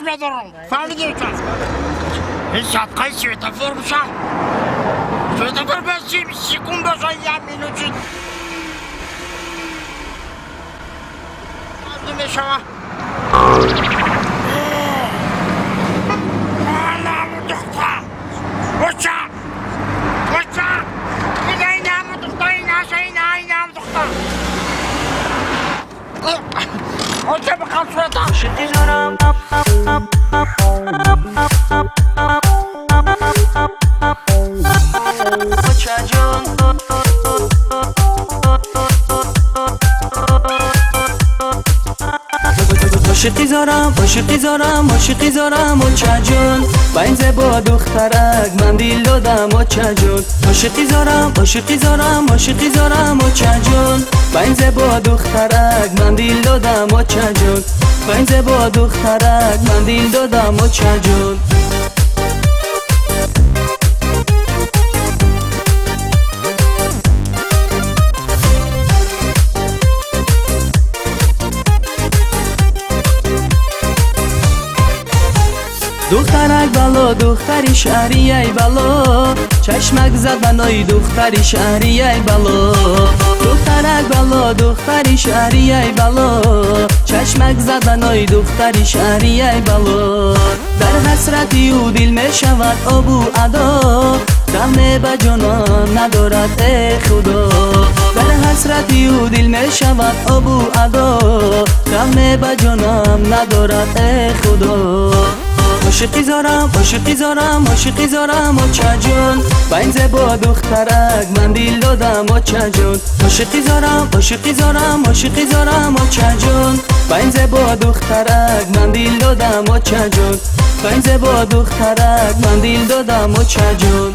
بدارم فهمیدی که این صدقه سویتفور بشم سویتفور بسی سکون باشن یه مینوچی مازده میشوه نامو دختر بچه این نامو دختر این نامو دختر بچه بخوام سویتم عاشقی زارم مچه جون با این زبا دخترک من دیل دادم مچه جون عاشقی زارم مچه جون با این زبا دخترک من دیل دادم مچه جون با این زبا دخترک من دیل دادم مچه جون دخترک بالا دختری شهری ای بالا چشمک زد بنای دختری شهری ای بالا دخترک بالا دختری شهری ای بالا چشمک زد بنای دختری شهری ای بالا در حسرتی او دل می شود آبو ادا دم به جانان ندارد ای خدا در حسرتی او دل می شود آبو ادا دم به جانم ندارد ای خدا عاشقی زارم مچه جون با این زبا دخترک من دیل دادم مچه جون عاشقی زارم مچه جون با این زبا دخترک من دیل دادم مچه جون با این زبا دخترک من دیل دادم مچه جون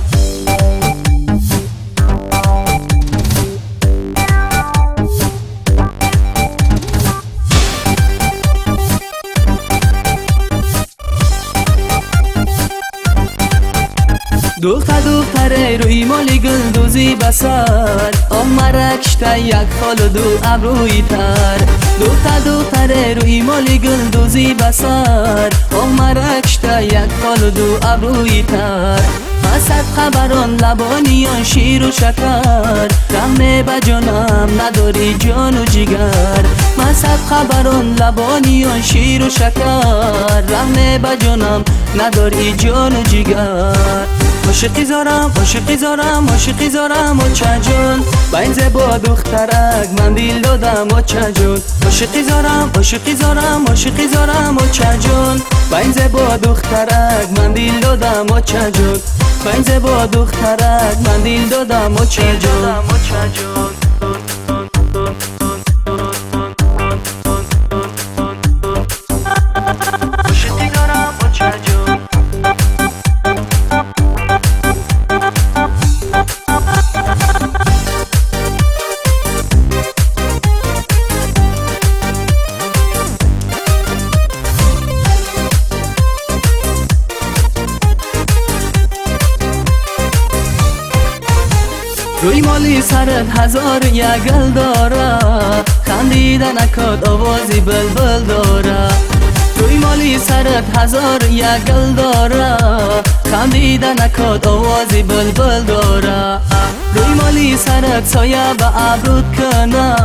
دختره روی مالی گل دوزی بسر آمرکشته یک خال دو ابروی تر دختره روی مالی گل دوزی بسر آمرکشته یک خال دو ابروی تر حسد خبران لبانیان شیر و شکر غم به جانم نداری جان و جگر حسد خبران لبانیان شیر و شکر غم به جانم نداری جان و جگر عاشقی زارم مچه جون با این زبا دخترک من دیل دادم مچه جون عاشقی زارم مچه جون با این زبا دخترک من دیل دادم مچه جون با این زبا دخترک من دیل دادم مچه جون روی مالی سرت هزار یک گل داره خندیدن اکاد آوازی بلبل داره روی مالی سرت هزار یک گل داره خندیدن اکاد آوازی بلبل داره روی مالی سرت سایه به ابرود کنه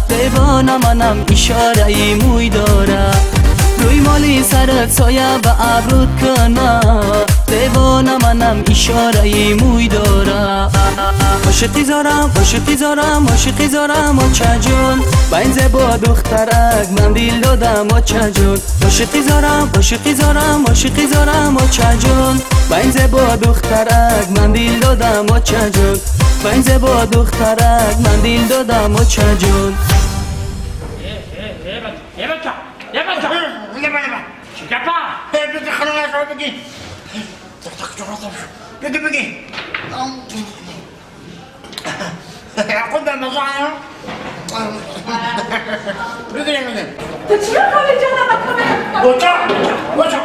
دیوانه منم اشاره ای موی داره روی مالی سرت سایه به ابرود کنه دیوانه منم اشاره ای موی داره عاشقی زارم مچه جون با این زبا دخترک من دیل دادم مچه جون عاشقی زارم مچه جون با این زبا دخترک من دیل دادم مچه جون با این زبا دخترک من دیل دادم مچه جون بگی خود به مزاحم بگی تو چیه کاری جانم؟ بچه